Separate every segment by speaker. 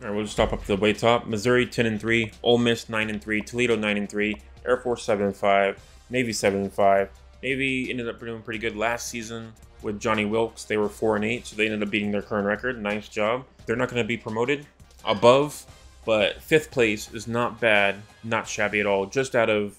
Speaker 1: All right, we'll just stop up to the way top. Missouri 10-3, Ole Miss 9-3, Toledo 9-3, Air Force 7-5, Navy 7-5. Navy ended up doing pretty good last season with Johnny Wilkes. They were 4-8, so they ended up beating their current record. Nice job. They're not going to be promoted above, but 5th place is not bad, not shabby at all. Just out of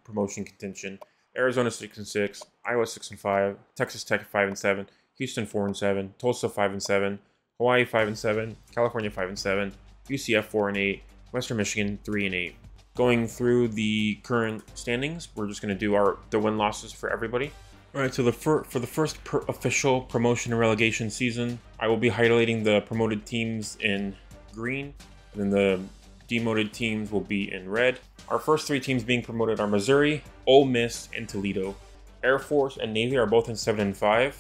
Speaker 1: promotion contention. Arizona 6-6, Iowa 6-5, Texas Tech 5-7, Houston 4-7, Tulsa 5-7. Hawaii 5-7, California 5-7, UCF 4-8, Western Michigan 3-8. Going through the current standings, we're just going to do the win-losses for everybody. All right, so for the first official promotion and relegation season, I will be highlighting the promoted teams in green, and then the demoted teams will be in red. Our first 3 teams being promoted are Missouri, Ole Miss, and Toledo. Air Force and Navy are both in 7-5.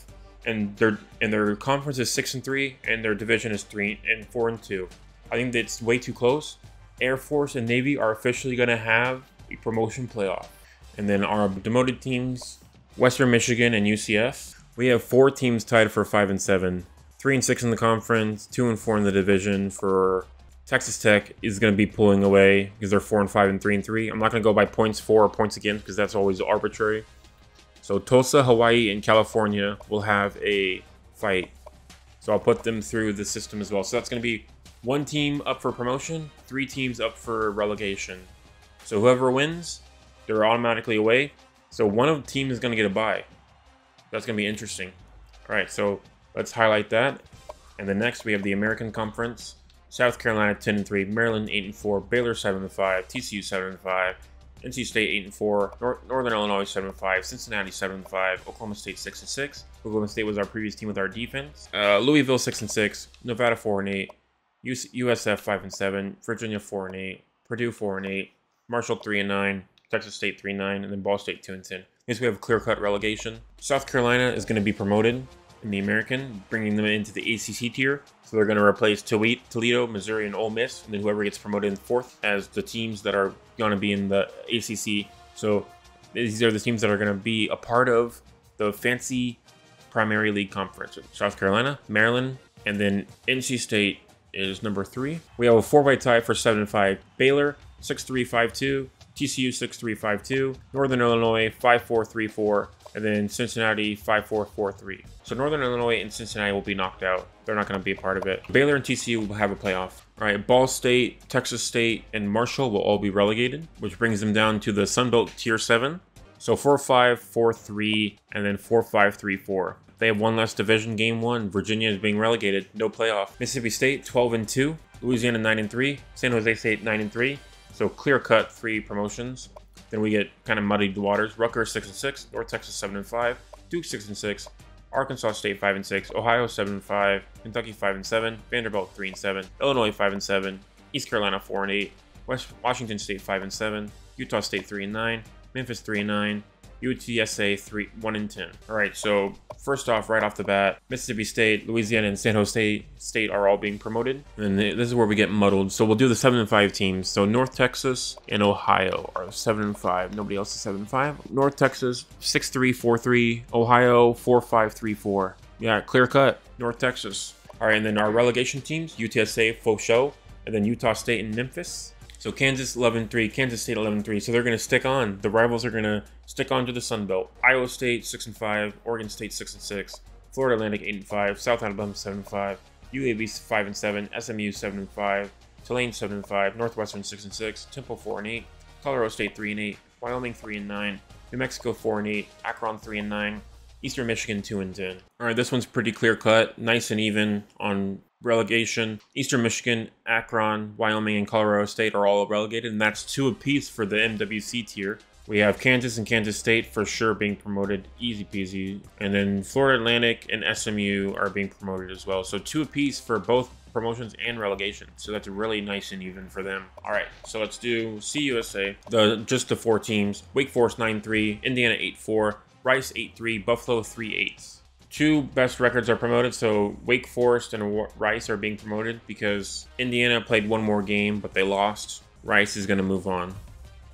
Speaker 1: And their conference is 6-3, and their division is 4-2. I think that's way too close. Air Force and Navy are officially going to have a promotion playoff. And then our demoted teams, Western Michigan and UCF. We have 4 teams tied for 5-7, 3-6 in the conference, 2-4 in the division. For Texas Tech is going to be pulling away because they're 4-5 and 3-3. I'm not going to go by points for or points against because that's always arbitrary. So Tulsa, Hawaii, and California will have a fight. So I'll put them through the system as well. So that's going to be 1 team up for promotion, 3 teams up for relegation. So whoever wins, they're automatically away. So one of the teams is going to get a bye. That's going to be interesting. All right, so let's highlight that. And then next we have the American Conference. South Carolina 10-3, Maryland 8-4, Baylor 7-5, TCU 7-5. NC State 8-4, Northern Illinois 7-5, Cincinnati 7-5, Oklahoma State 6-6. Oklahoma State was our previous team with our defense. Louisville 6-6, Nevada 4-8, USF 5-7, Virginia 4-8, Purdue 4-8, Marshall 3-9, Texas State 3-9, and then Ball State 2-10. Next we have clear-cut relegation. South Carolina is going to be promoted in the American, bringing them into the ACC tier. So they're going to replace Toledo, Missouri, and Ole Miss, and then whoever gets promoted in 4th as the teams that are going to be in the ACC. So these are the teams that are going to be a part of the fancy primary league conference. South Carolina, Maryland, and then NC State is number 3. We have a 4-way tie for 7-5. Baylor 6-3-5-2, TCU 6-3-5-2, Northern Illinois 5-4-3-4, and then Cincinnati 5-4-4-3. So Northern Illinois and Cincinnati will be knocked out. They're not going to be a part of it. Baylor and TCU will have a playoff. All right, Ball State, Texas State, and Marshall will all be relegated, which brings them down to the Sun Belt Tier 7. So 4-5, 4-3, and then 4-5, 3-4. They have 1 less division game 1. Virginia is being relegated. No playoff. Mississippi State 12-2. Louisiana 9-3. San Jose State 9-3. So clear-cut 3 promotions. Then we get kind of muddied waters. Rutgers 6-6. North Texas 7-5. Duke 6-6. Arkansas State 5-6. Ohio 7-5. Kentucky 5-7. Vanderbilt 3-7. Illinois 5-7. East Carolina 4-8. Washington State 5-7. Utah State 3-9. Memphis 3-9. UTSA 1-10. All right, so first off, right off the bat, Mississippi State, Louisiana, and San Jose State are all being promoted. And this is where we get muddled. So we'll do the 7-5 teams. So North Texas and Ohio are 7-5. Nobody else is 7-5. North Texas 6-3-4-3. Ohio 4-5-3-4. Yeah, clear cut. North Texas. All right, and then our relegation teams: UTSA, Faux Show, and then Utah State and Memphis. So Kansas 11-3, Kansas State 11-3. So they're going to stick on. The rivals are going to stick on to the Sun Belt. Iowa State 6-5, Oregon State 6-6, Florida Atlantic 8-5, South Alabama 7-5, UAB 5-7, SMU 7-5, Tulane 7-5, Northwestern 6-6, Temple 4-8, Colorado State 3-8, Wyoming 3-9, New Mexico 4-8, Akron 3-9, Eastern Michigan 2-10. All right, this one's pretty clear cut, nice and even on relegation. Eastern Michigan, Akron, Wyoming, and Colorado State are all relegated, and that's 2 apiece for the MWC tier. We have Kansas and Kansas State for sure being promoted, easy peasy. And then Florida Atlantic and SMU are being promoted as well. So 2 apiece for both promotions and relegation. So that's really nice and even for them. All right, so let's do CUSA. Just the 4 teams. Wake Forest 9-3, Indiana 8-4, Rice 8-3, Buffalo 3-8. 2 best records are promoted, so Wake Forest and Rice are being promoted because Indiana played 1 more game, but they lost. Rice is going to move on.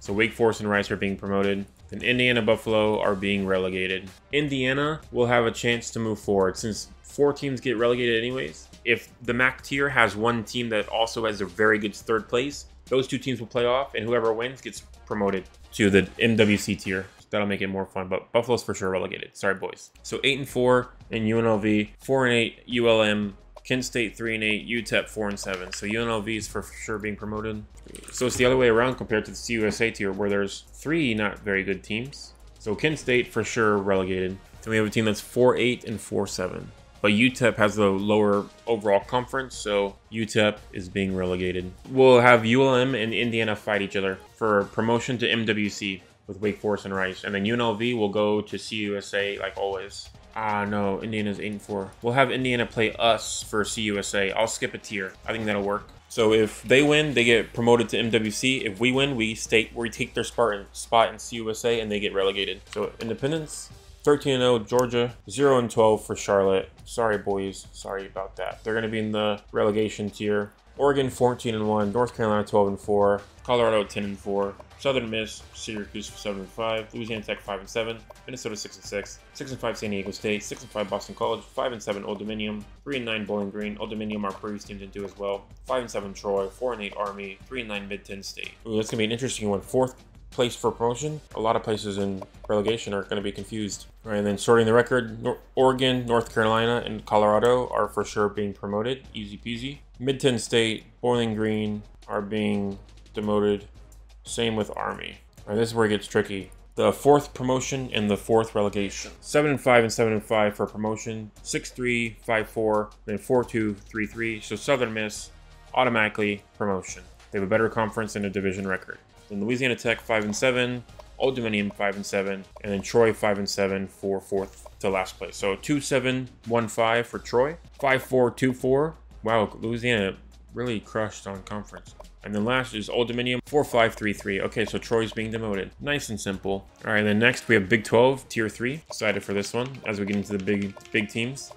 Speaker 1: So Wake Forest and Rice are being promoted. Then Indiana, Buffalo are being relegated. Indiana will have a chance to move forward. Since 4 teams get relegated anyways, if the MAC tier has one team that also has a very good third place, those two teams will play off, and whoever wins gets promoted to the MWC tier. That'll make it more fun, but Buffalo's for sure relegated. Sorry, boys. So 8-4 in UNLV, 4-8 ULM, Kent State 3-8, UTEP 4-7. So UNLV is for sure being promoted. So it's the other way around compared to the CUSA tier, where there's 3 not very good teams. So Kent State for sure relegated. Then we have a team that's 4-8 and 4-7. But UTEP has the lower overall conference, so UTEP is being relegated. We'll have ULM and Indiana fight each other for promotion to MWC with Wake Forest and Rice. And then UNLV will go to CUSA like always. No, Indiana's 8-4. We'll have Indiana play us for CUSA. I'll skip a tier. I think that'll work. So if they win, they get promoted to MWC. If we win, we take their spot in CUSA and they get relegated. So Independence, 13-0 Georgia, 0-12 for Charlotte. Sorry, boys. Sorry about that. They're going to be in the relegation tier. Oregon, 14-1. North Carolina, 12-4. Colorado, 10-4. Southern Miss, Syracuse 7-5, Louisiana Tech 5-7, Minnesota 6-6, 6-5 San Diego State, 6-5 Boston College, 5-7 Old Dominion, 3-9 Bowling Green. Old Dominion our previous team didn't do as well. 5-7 Troy, 4-8 Army, 3-9 Mid-10 State. Ooh, that's gonna be an interesting one. 4th place for promotion. A lot of places in relegation are gonna be confused. All right, and then sorting the record, Oregon, North Carolina, and Colorado are for sure being promoted. Easy peasy. Mid-10 State, Bowling Green are being demoted. Same with Army. All right, this is where it gets tricky. The 4th promotion and the 4th relegation. 7-5 and 7-5 for promotion. 6-3, 5-4, then 4-2, 3-3. So Southern Miss automatically promotion. They have a better conference and a division record. Then Louisiana Tech 5-7, Old Dominion 5-7, and then Troy 5-7 for 4th to last place. So 2-7, 1-5 for Troy. 5-4, 2-4. Wow, Louisiana really crushed on conference. And then last is Old Dominion, 4-5, 3-3. Okay, so Troy's being demoted. Nice and simple. All right, then next we have Big 12, Tier 3. Excited for this one as we get into the big teams.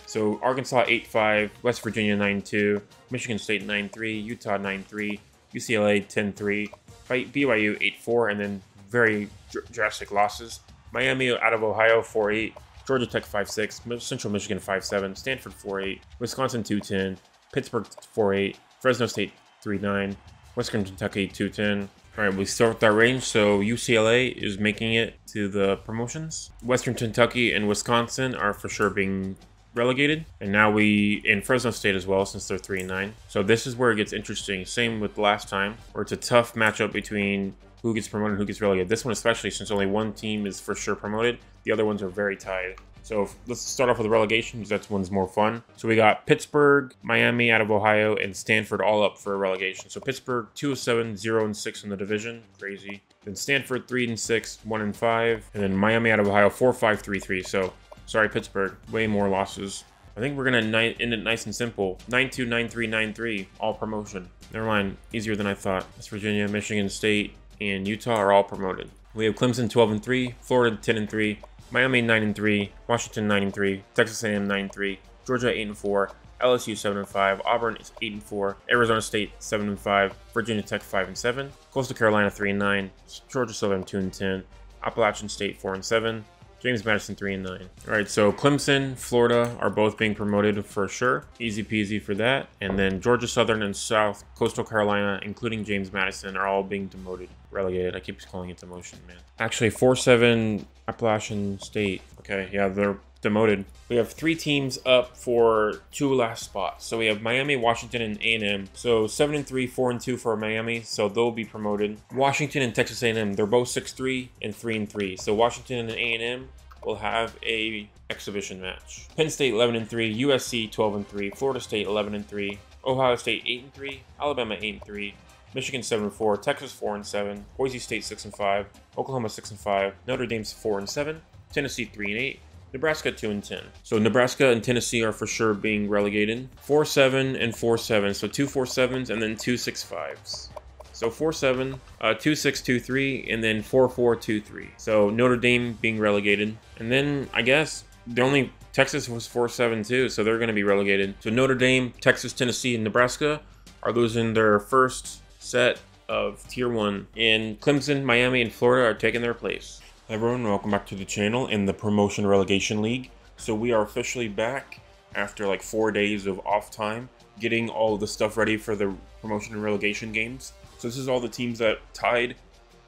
Speaker 1: So Arkansas 8-5, West Virginia 9-2, Michigan State 9-3, Utah 9-3, UCLA 10-3, BYU 8-4, and then very drastic losses. Miami out of Ohio 4-8, Georgia Tech 5-6, Central Michigan 5-7, Stanford 4-8, Wisconsin 2-10, Pittsburgh 4-8, Fresno State 3-9, Western Kentucky 2-10. All right, we start with that range. So UCLA is making it to the promotions. Western Kentucky and Wisconsin are for sure being relegated. And now we in Fresno State as well, since they're 3-9. So this is where it gets interesting. Same with last time, where it's a tough matchup between who gets promoted and who gets relegated. This one especially, since only one team is for sure promoted. The other ones are very tied. So let's start off with the relegation, because that one's more fun. So we got Pittsburgh, Miami out of Ohio, and Stanford all up for relegation. So Pittsburgh 2-7, 0-6 in the division. Crazy. Then Stanford 3-6, 1-5. And then Miami out of Ohio 4-5, 3-3. So sorry, Pittsburgh. Way more losses. I think we're going to end it nice and simple. 9-2, 9-3, 9-3. All promotion. Never mind. Easier than I thought. West Virginia, Michigan State, and Utah are all promoted. We have Clemson 12-3, Florida 10-3, Miami 9-3, Washington 9-3, Texas A&M 9-3, Georgia 8-4, LSU 7-5, Auburn is 8-4, Arizona State 7-5, Virginia Tech 5-7, Coastal Carolina 3-9, Georgia Southern 2-10, Appalachian State 4-7, James Madison 3-9. All right, so Clemson, Florida are both being promoted for sure. Easy peasy for that. And then Georgia Southern and South Coastal Carolina, including James Madison, are all being demoted, relegated. I keep calling it demotion, man. Actually, 4-7 Appalachian State. Okay, yeah, they're demoted. We have 3 teams up for 2 last spots. So we have Miami, Washington, and A&M. So 7-3, 4-2 for Miami, so they'll be promoted. Washington and Texas A&M, they're both 6-3 and 3-3. So Washington and A&M will have a exhibition match. Penn State 11-3, USC 12-3, Florida State 11-3, Ohio State 8-3, Alabama 8-3, Michigan 7-4, Texas 4-7, Boise State 6-5, Oklahoma 6-5, Notre Dame's 4-7, Tennessee 3-8. Nebraska 2-10. So Nebraska and Tennessee are for sure being relegated. 4-7 and 4-7. So 2 4-7s and then 2 6-5s. So 4-7, 2-6, 2-3, and then 4-4, 2-3. So Notre Dame being relegated. And then I guess the only Texas was 4-7 too, so they're going to be relegated. So Notre Dame, Texas, Tennessee, and Nebraska are losing their first set of Tier 1. And Clemson, Miami, and Florida are taking their place. Hi everyone, welcome back to the channel in the Promotion Relegation League. So we are officially back after like 4 days of off time, getting all the stuff ready for the promotion and relegation games. So this is all the teams that tied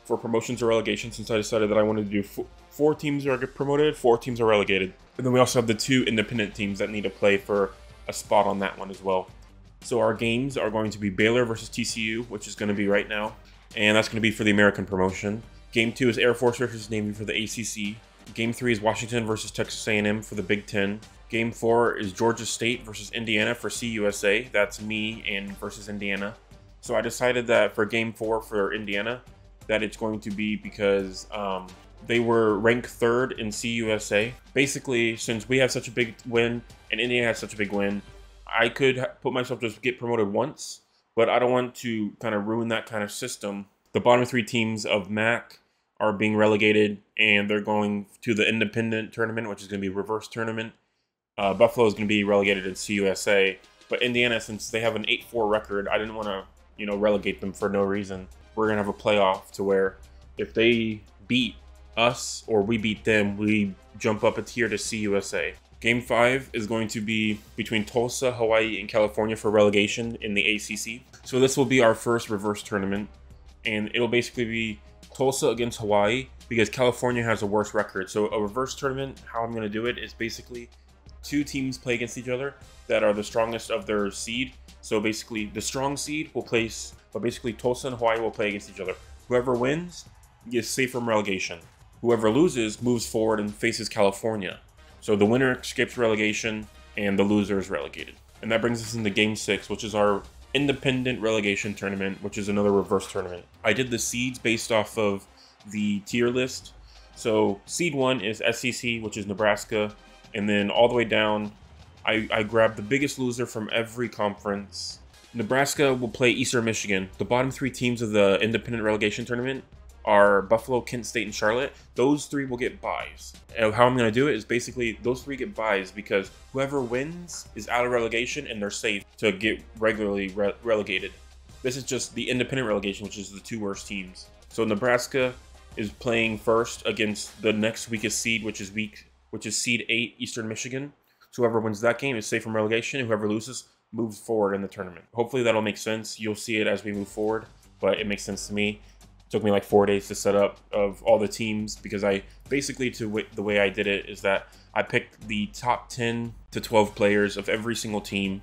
Speaker 1: for promotions or relegation, since I decided that I wanted to do 4 teams are promoted, 4 teams are relegated. And then we also have the 2 independent teams that need to play for a spot on that one as well. So our games are going to be Baylor versus TCU, which is going to be right now, and that's going to be for the American promotion. Game 2 is Air Force versus Navy for the ACC. Game 3 is Washington versus Texas A&M for the Big Ten. Game 4 is Georgia State versus Indiana for CUSA. That's me and versus Indiana. So I decided that for Game 4 for Indiana, that it's going to be because they were ranked 3rd in CUSA. Basically, since we have such a big win and Indiana has such a big win, I could put myself to get promoted once, but I don't want to kind of ruin that kind of system. The bottom 3 teams of MAC are being relegated, and they're going to the independent tournament, which is going to be reverse tournament. Buffalo is going to be relegated in CUSA, but Indiana, since they have an 8-4 record, I didn't want to, relegate them for no reason. We're going to have a playoff to where if they beat us or we beat them, we jump up a tier to CUSA. Game 5 is going to be between Tulsa, Hawaii, and California for relegation in the ACC. So this will be our first reverse tournament, and it'll basically be Tulsa against Hawaii because California has a worse record. So a reverse tournament, how I'm going to do it is basically 2 teams play against each other that are the strongest of their seed. So basically the strong seed will place, but basically Tulsa and Hawaii will play against each other. Whoever wins is safe from relegation. Whoever loses moves forward and faces California. So the winner escapes relegation and the loser is relegated. And that brings us into Game 6, which is our independent relegation tournament, which is another reverse tournament. I did the seeds based off of the tier list. So seed 1 is SEC, which is Nebraska. And then all the way down, I grabbed the biggest loser from every conference. Nebraska will play Eastern Michigan. The bottom 3 teams of the independent relegation tournament are Buffalo, Kent State, and Charlotte. Those 3 will get buys. And how I'm going to do it is basically those 3 get buys because whoever wins is out of relegation and they're safe to get regularly relegated. This is just the independent relegation, which is the 2 worst teams. So Nebraska is playing first against the next weakest seed, which is seed 8, Eastern Michigan. So whoever wins that game is safe from relegation, and whoever loses moves forward in the tournament. Hopefully that'll make sense. You'll see it as we move forward, but it makes sense to me. Took me like 4 days to set up of all the teams because I basically, the way I did it is that I picked the top 10 to 12 players of every single team,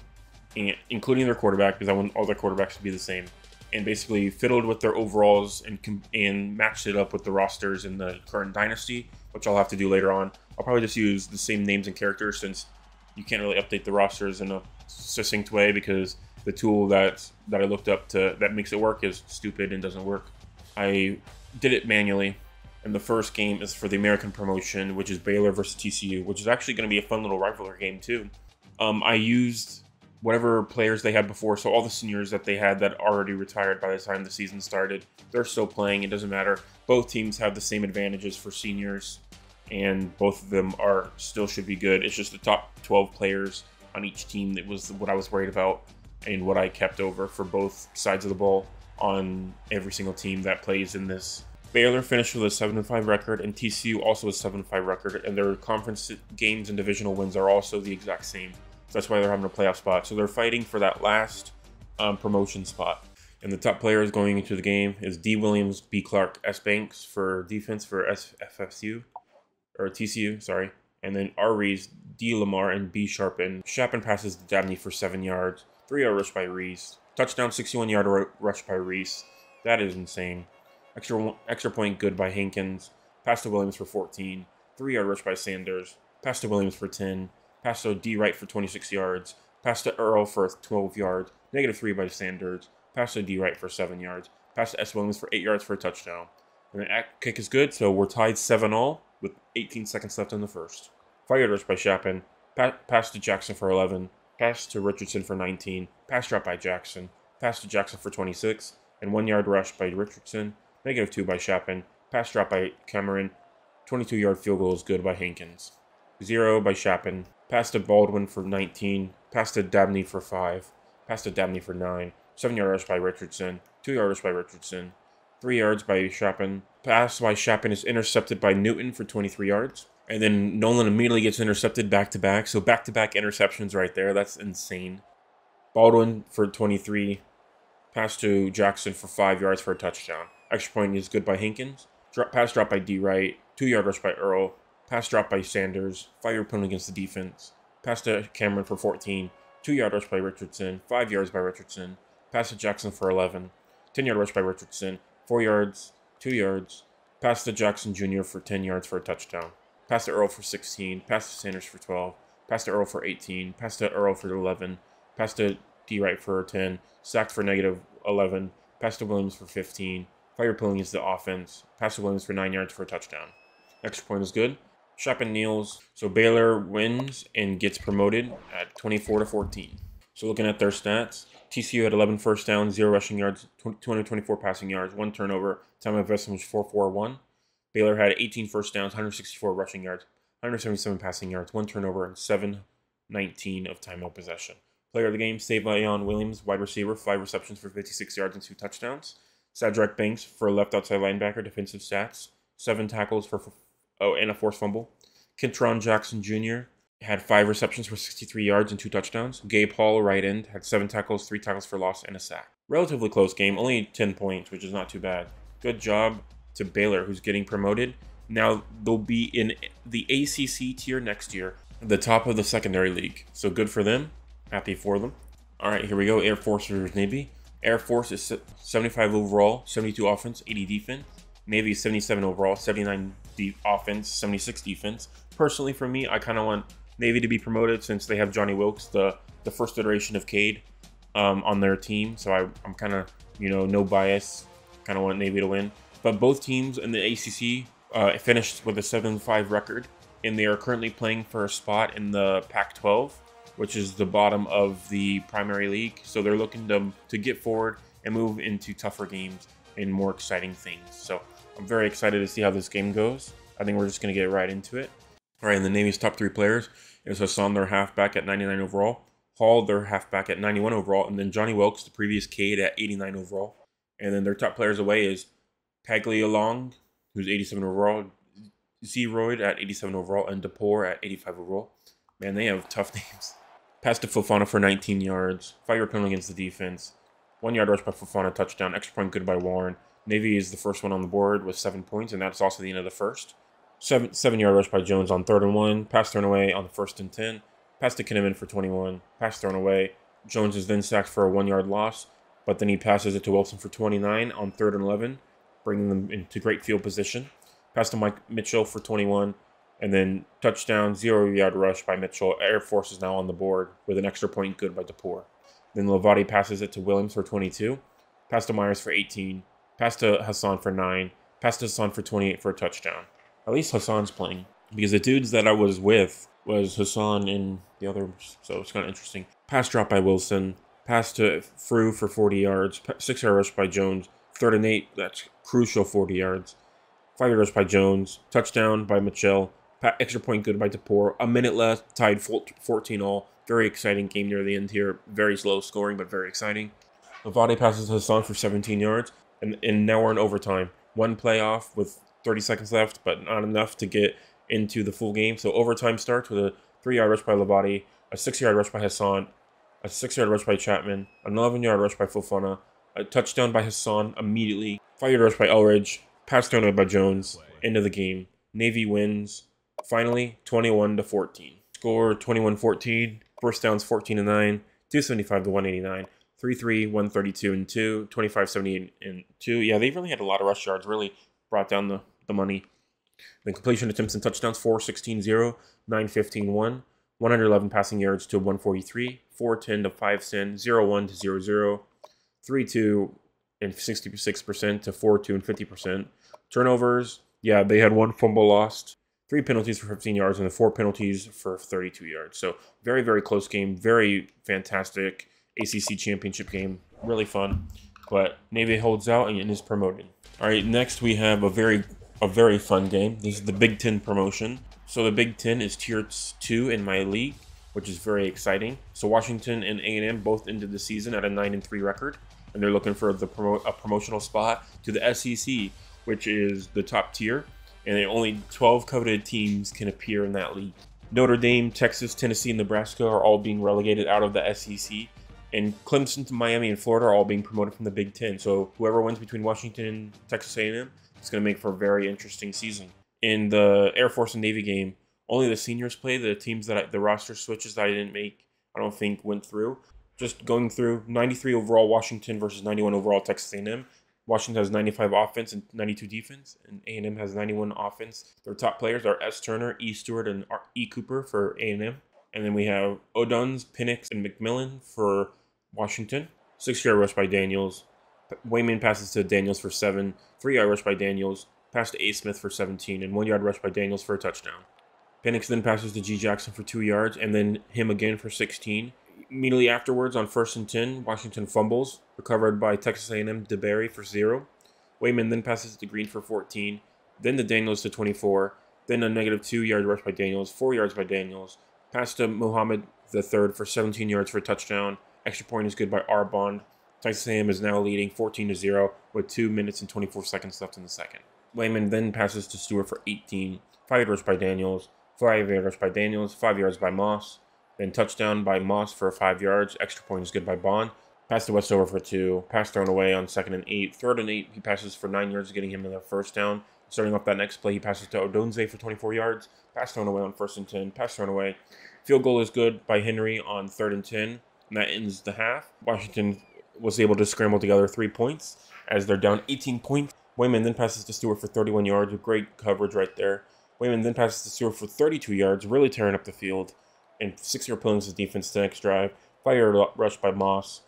Speaker 1: including their quarterback, because I want all their quarterbacks to be the same, and basically fiddled with their overalls and matched it up with the rosters in the current dynasty, which I'll have to do later on. I'll probably just use the same names and characters since you can't really update the rosters in a succinct way because the tool that I looked up that makes it work is stupid and doesn't work. I did it manually, and the first game is for the American promotion, which is Baylor versus TCU, which is actually going to be a fun little rivalry game too. I used whatever players they had before, so all the seniors that they had that already retired by the time the season started, they're still playing. It doesn't matter. Both teams have the same advantages for seniors, and both of them should be good. It's just the top 12 players on each team that was what I was worried about and what I kept over for both sides of the ball on every single team that plays in this. Baylor finished with a 7-5 record, and TCU also a 7-5 record, and their conference games and divisional wins are also the exact same. So that's why they're having a playoff spot. So they're fighting for that last promotion spot. And the top players going into the game is D. Williams, B. Clark, S. Banks for defense for TCU, sorry. And then R. Reese, D. Lamar, and B. Sharpen. Sharpen passes to Dabney for 7 yards. 3-yard rush by Reese. Touchdown, 61-yard rush by Reese. That is insane. Extra point good by Hankins. Pass to Williams for 14. 3-yard rush by Sanders. Pass to Williams for 10. Pass to D. Wright for 26 yards. Pass to Earl for 12 yards. -3 by Sanders. Pass to D. Wright for 7 yards. Pass to S. Williams for 8 yards for a touchdown. And the kick is good, so we're tied 7-all with 18 seconds left in the first. 5-yard rush by Chapin. Pass to Jackson for 11. Pass to Richardson for 19. Pass drop by Jackson. Pass to Jackson for 26. And 1-yard rush by Richardson. -2 by Chapin. Pass drop by Cameron. 22-yard field goal is good by Hankins. 0 by Chapin. Pass to Baldwin for 19. Pass to Dabney for 5. Pass to Dabney for 9. 7-yard rush by Richardson. 2-yard rush by Richardson. 3 yards by Chapin. Pass by Chapin is intercepted by Newton for 23 yards. And then Nolan immediately gets intercepted back-to-back. So back-to-back interceptions right there. That's insane. Baldwin for 23. Pass to Jackson for 5 yards for a touchdown. Extra point is good by Hankins. Pass drop by D. Wright. 2-yard rush by Earl. Pass drop by Sanders. 5-yard penalty against the defense. Pass to Cameron for 14. 2-yard rush by Richardson. 5 yards by Richardson. Pass to Jackson for 11. 10-yard rush by Richardson. 4 yards. 2 yards. Pass to Jackson Jr. for 10 yards for a touchdown. Pass to Earl for 16. Pass to Sanders for 12. Pass to Earl for 18. Pass to Earl for 11. Pass to D. Wright for 10. Sacked for negative 11. Pass to Williams for 15. 5-yard penalty against the offense. Pass to Williams for 9 yards for a touchdown. Extra point is good. Chapin kneels. So Baylor wins and gets promoted at 24-14. So looking at their stats, TCU had 11 first downs, 0 rushing yards, 224 passing yards, 1 turnover. Time of investment was 4-4-1. Baylor had 18 first downs, 164 rushing yards, 177 passing yards, 1 turnover, and 7-19 of time of possession. Player of the game, Savion Williams, wide receiver, 5 receptions for 56 yards and 2 touchdowns. Sadrak Banks for left outside linebacker, defensive stats, 7 tackles and a forced fumble. Kentron Jackson Jr. had 5 receptions for 63 yards and 2 touchdowns. Gabe Hall, right end, had 7 tackles, 3 tackles for loss, and a sack. Relatively close game, only 10 points, which is not too bad. Good job to Baylor, who's getting promoted. Now they'll be in the ACC tier next year, the top of the secondary league. So good for them. Happy for them. All right, here we go. Air Force versus Navy. Air Force is 75 overall, 72 offense, 80 defense. Navy is 77 overall, 79 offense, 76 defense. Personally, for me, I kind of want Navy to be promoted since they have Johnny Wilkes, the first iteration of Cade, on their team. So I'm kind of, no bias. Kind of want Navy to win. But both teams in the ACC finished with a 7-5 record, and they are currently playing for a spot in the Pac-12, which is the bottom of the primary league. So they're looking to get forward and move into tougher games and more exciting things. So I'm very excited to see how this game goes. I think we're just going to get right into it. All right, and the Navy's top 3 players is Hassan, their halfback, at 99 overall, Hall, their halfback, at 91 overall, and then Johnny Wilkes, the previous Cade, at 89 overall. And then their top players away is Paglialong, who's 87 overall, Zeroid at 87 overall, and DePore at 85 overall. Man, they have tough names. Pass to Fofana for 19 yards, 5-yard penalty against the defense, 1-yard rush by Fofana, touchdown, extra point good by Warren. Navy is the first one on the board with 7 points, and that's also the end of the first. 7-yard rush by Jones on 3rd and 1, pass thrown away on the 1st and 10, pass to Kinnaman for 21, pass thrown away. Jones is then sacked for a 1-yard loss, but then he passes it to Wilson for 29 on 3rd and 11, bringing them into great field position. Pass to Mike Mitchell for 21, and then touchdown, 0-yard rush by Mitchell. Air Force is now on the board with an extra point good by DePore. Then Lavati passes it to Williams for 22, pass to Myers for 18, pass to Hassan for 9, pass to Hassan for 28 for a touchdown. At least Hassan's playing, because the dudes that I was with was Hassan and the others, so it's kind of interesting. Pass drop by Wilson, pass to Frew for 40 yards, 6-yard rush by Jones, 3rd and 8, that's crucial 40 yards. 5-yard rush by Jones, touchdown by Mitchell, extra point good by DePore. A minute left, tied 14-all. Very exciting game near the end here. Very slow scoring, but very exciting. Lavade passes to Hassan for 17 yards, and now we're in overtime. 1 play off with 30 seconds left, but not enough to get into the full game. So overtime starts with a 3-yard rush by Lavade, a 6-yard rush by Hassan, a 6-yard rush by Chapman, an 11-yard rush by Fofana, a touchdown by Hassan immediately, 5-yard rush by Elridge, pass thrown away by Jones. End of the game. Navy wins, finally, 21-14. Score 21-14. First downs 14-9, 275-189, 3-3, 132-2, 25-78-2. Yeah, they really had a lot of rush yards. Really brought down the money. Then completion attempts and touchdowns 4-16-0, 9-15-1, 111 passing yards to 143, 410 to 510, 0-1 to 0-0, 3-2 and 66% to 4-2 and 50%. Turnovers, yeah, they had 1 fumble lost, 3 penalties for 15 yards, and the 4 penalties for 32 yards. So very, very close game. Very fantastic ACC championship game. Really fun. But Navy holds out and is promoted. All right, next we have a very fun game. This is the Big Ten promotion. So the Big Ten is tier 2 in my league, which is very exciting. So Washington and A&M both ended the season at a 9-3 record, and they're looking for a promotional spot to the SEC, which is the top tier. and only 12 coveted teams can appear in that league. Notre Dame, Texas, Tennessee, and Nebraska are all being relegated out of the SEC, and Clemson, Miami, and Florida are all being promoted from the Big Ten. So whoever wins between Washington and Texas A&M, it's going to make for a very interesting season. In the Air Force and Navy game, only the seniors play. The teams that the roster switches that I didn't make, I don't think went through. Just going through 93 overall Washington versus 91 overall Texas A&M. Washington has 95 offense and 92 defense, and A&M has 91 offense. Their top players are S. Turner, E. Stewart, and E. Cooper for A&M. And then we have Oduns, Penix, and McMillan for Washington. 6-yard rush by Daniels. Wayman passes to Daniels for 7. 3-yard rush by Daniels. Pass to A. Smith for 17. And 1-yard rush by Daniels for a touchdown. Penix then passes to G. Jackson for 2 yards, and then him again for 16. Immediately afterwards, on 1st and 10, Washington fumbles, recovered by Texas A&M DeBerry for 0. Wayman then passes to Green for 14, then to Daniels to 24, then a negative 2-yard rush by Daniels, 4 yards by Daniels, pass to Muhammad III for 17 yards for a touchdown. Extra point is good by Arbond. Texas A&M is now leading 14-0 with 2 minutes and 24 seconds left in the second. Wayman then passes to Stewart for 18, 5-yard rush by Daniels, 5-yard rush by Daniels, 5 yards by Moss. Then touchdown by Moss for 5 yards. Extra point is good by Bond. Pass to Westover for 2. Pass thrown away on 2nd and 8. 3rd and 8, he passes for 9 yards, getting him the first down. Starting off that next play, he passes to Odunze for 24 yards. Pass thrown away on 1st and 10. Pass thrown away. Field goal is good by Henry on 3rd and 10. And that ends the half. Washington was able to scramble together 3 points as they're down 18 points. Wayman then passes to Stewart for 31 yards with great coverage right there. Wayman then passes to Stewart for 32 yards, really tearing up the field. And 6-yard penalties his defense the next drive. 5-yard rush by Moss.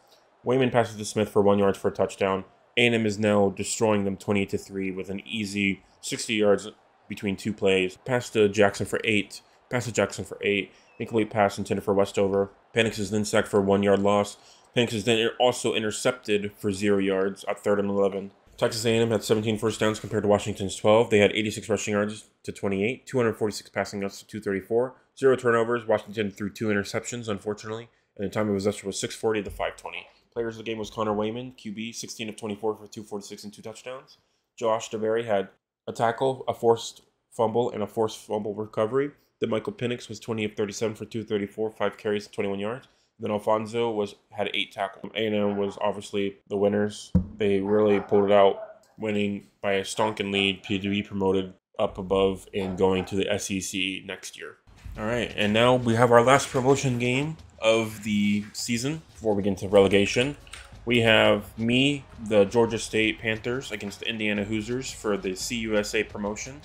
Speaker 1: Wayman passes to Smith for 1 yard for a touchdown. A&M is now destroying them 28-3 with an easy 60 yards between 2 plays. Pass to Jackson for 8. Pass to Jackson for 8. Incomplete pass intended for Westover. Penix is then sacked for a 1-yard loss. Penix is then also intercepted for 0 yards at 3rd and 11. Texas A&M had 17 first downs compared to Washington's 12. They had 86 rushing yards to 28, 246 passing yards to 234, 0 turnovers. Washington threw 2 interceptions, unfortunately, and the time of possession was 6:40 to 5:20. Players of the game was Connor Wayman, QB, 16 of 24 for 246 and 2 touchdowns. Josh DeBerry had a tackle, a forced fumble, and a forced fumble recovery. Then Michael Penix was 20 of 37 for 234, 5 carries, 21 yards. Then Alfonso had 8 tackles. A&M was obviously the winners. They really pulled it out, winning by a stonking lead to be promoted up above and going to the SEC next year. All right, and now we have our last promotion game of the season before we get into relegation. We have me, the Georgia State Panthers, against the Indiana Hoosiers for the CUSA promotion.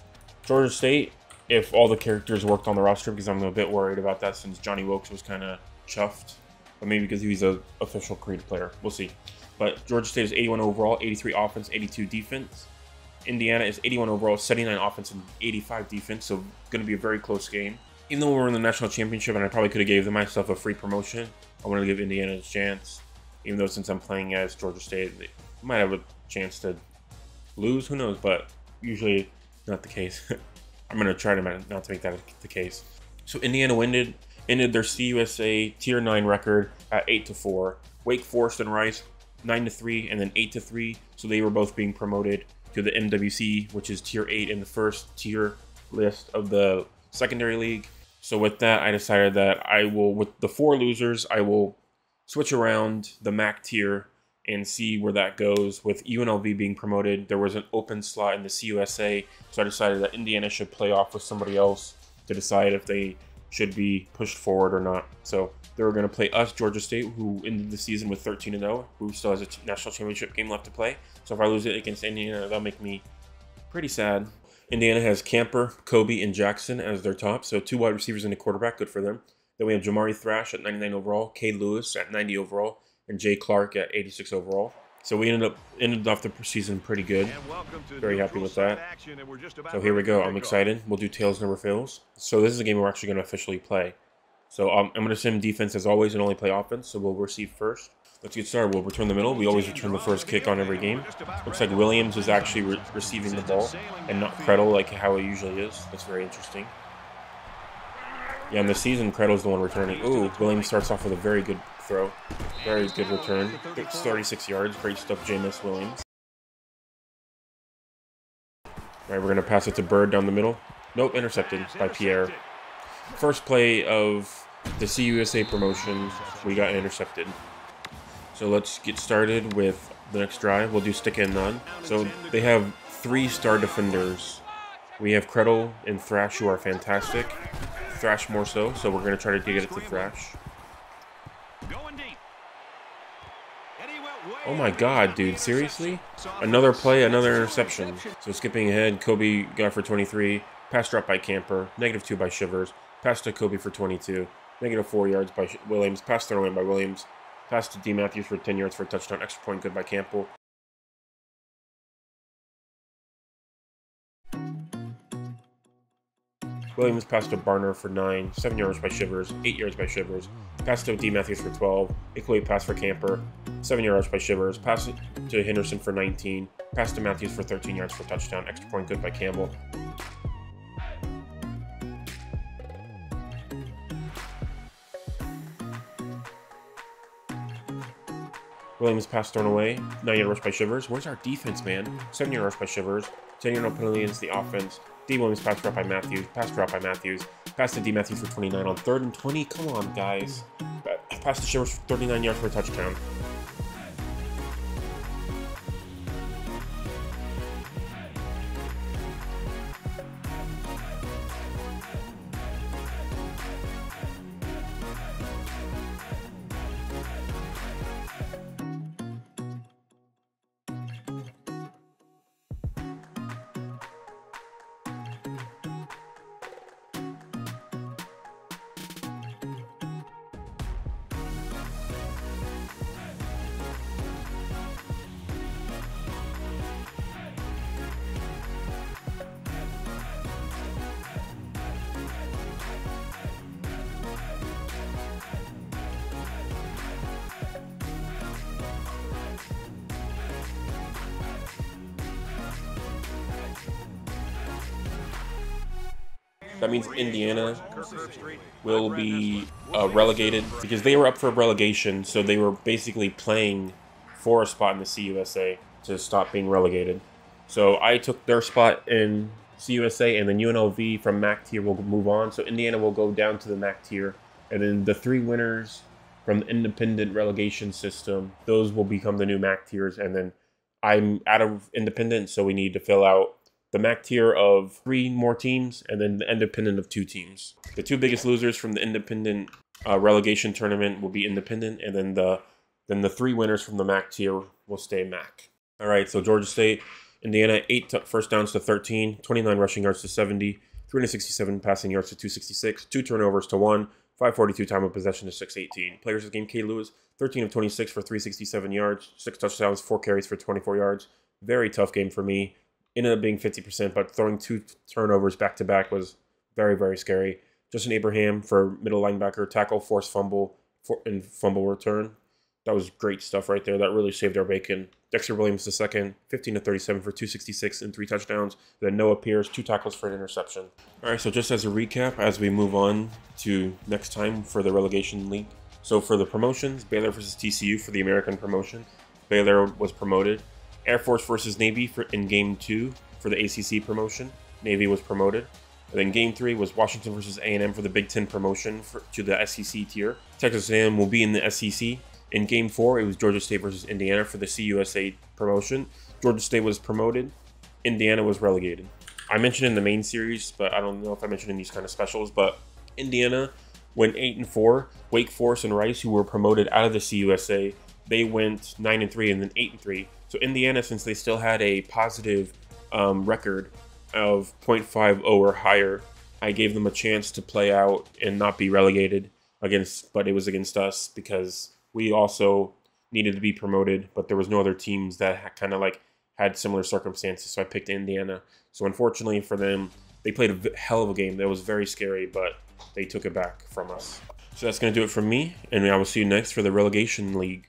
Speaker 1: Georgia State, if all the characters worked on the roster, because I'm a bit worried about that since Johnny Wilkes was kind of chuffed. But maybe because he's an official Creed player. We'll see. But Georgia State is 81 overall, 83 offense, 82 defense. Indiana is 81 overall, 79 offense, and 85 defense. So going to be a very close game. Even though we're in the national championship and I probably could have gave myself a free promotion, I wanted to give Indiana a chance. Even though since I'm playing as Georgia State, they might have a chance to lose. Who knows? But usually not the case. I'm going to try to not to make that the case. So Indiana ended their CUSA Tier 9 record at 8-4. Wake Forest and Rice 9-3 and then 8-3. So they were both being promoted to the MWC, which is Tier 8 in the first tier list of the secondary league. So with that, I decided that I will, with the 4 losers, I will switch around the MAC tier and see where that goes. With UNLV being promoted, there was an open slot in the CUSA, so I decided that Indiana should play off with somebody else to decide if they should be pushed forward or not. So they were going to play us, Georgia State, who ended the season with 13-0, who still has a national championship game left to play. So if I lose it against Indiana, that'll make me pretty sad. Indiana has Camper, Kobe, and Jackson as their top, so 2 wide receivers and a quarterback, good for them. Then we have Jamari Thrash at 99 overall, Cade Lewis at 90 overall, and Jay Clark at 86 overall. So we ended off the season pretty good. Very happy with that. So here we go. I'm excited. We'll do tails never fails. So this is a game we're actually going to officially play. So I'm going to sim defense as always and only play offense. So we'll receive first. Let's get started. We'll return the middle. We always return the first kick on every game. Looks like Williams is actually receiving the ball and not Credle like how it usually is. That's very interesting. Yeah, in the season, Credle's the one returning. Ooh, Williams starts off with a very good throw. Very good return. 36 yards. Great stuff, Jameis Williams. All All right, we're going to pass it to Bird down the middle. Nope, intercepted by Pierre. First play of the CUSA promotion, we got intercepted. So let's get started with the next drive. We'll do stick and none. So they have 3 star defenders. We have Credle and Thrash, who are fantastic. Thrash more so we're going to try to get it to Thrash. Oh my god, dude, seriously? Another play, another interception. So skipping ahead, Kobe got for 23. Pass drop by Camper. -2 by Shivers. Pass to Kobe for 22. -4 yards by Williams. Pass thrown in by Williams. Pass to D. Matthews for 10 yards for a touchdown. Extra point good by Campbell. Williams passed to Barner for 9. 7 yards by Shivers. 8 yards by Shivers. Pass to D. Matthews for 12. Equally pass for Camper. 7 yards by Shivers. Pass it to Henderson for 19. Pass to Matthews for 13 yards for a touchdown. Extra point good by Campbell. Williams pass thrown away. 9-yard rush by Shivers. Where's our defense, man? 7-yard rush by Shivers. 10-yard penalty against the offense. D. Williams pass drop by Matthews. Pass drop by Matthews. Pass to D. Matthews for 29 on 3rd and 20. Come on, guys. Pass to Shivers for 39 yards for a touchdown. That means Indiana will be relegated because they were up for relegation, so they were basically playing for a spot in the CUSA to stop being relegated. So I took their spot in CUSA, and then UNLV from MAC tier will move on. So Indiana will go down to the MAC tier, and then the 3 winners from the independent relegation system, those will become the new MAC tiers, and then I'm out of independent, so we need to fill out the MAC tier of 3 more teams, and then the independent of 2 teams. The 2 biggest losers from the independent relegation tournament will be independent, and then the 3 winners from the MAC tier will stay MAC. All right, so Georgia State, Indiana, 8 first downs to 13, 29 rushing yards to 70, 367 passing yards to 266, 2 turnovers to 1, 542 time of possession to 618. Players of the game, Cade Lewis, 13 of 26 for 367 yards, 6 touchdowns, 4 carries for 24 yards. Very tough game for me. Ended up being 50%, but throwing 2 turnovers back-to-back was very, very scary. Justin Abraham for middle linebacker, tackle, forced fumble, and fumble return. That was great stuff right there. That really saved our bacon. Dexter Williams II, 15 of 37 for 266 and 3 touchdowns. Then Noah Pierce, 2 tackles for an interception. All right, so just as a recap, as we move on to next time for the relegation league. So for the promotions, Baylor vs TCU for the American promotion. Baylor was promoted. Air Force versus Navy in Game 2 for the ACC promotion. Navy was promoted. And then Game 3 was Washington versus A&M for the Big Ten promotion to the SEC tier. Texas A&M will be in the SEC. In Game 4, it was Georgia State versus Indiana for the CUSA promotion. Georgia State was promoted. Indiana was relegated. I mentioned in the main series, but I don't know if I mentioned in these kind of specials, but Indiana went 8-4. Wake Forest and Rice, who were promoted out of the CUSA, they went 9-3 and then 8-3. So Indiana, since they still had a positive record of .50 or higher, I gave them a chance to play out and not be relegated but it was against us because we also needed to be promoted, but there was no other teams that kind of like had similar circumstances. So I picked Indiana. So unfortunately for them, they played a hell of a game. That was very scary, but they took it back from us. So that's going to do it from me, and I will see you next for the relegation league.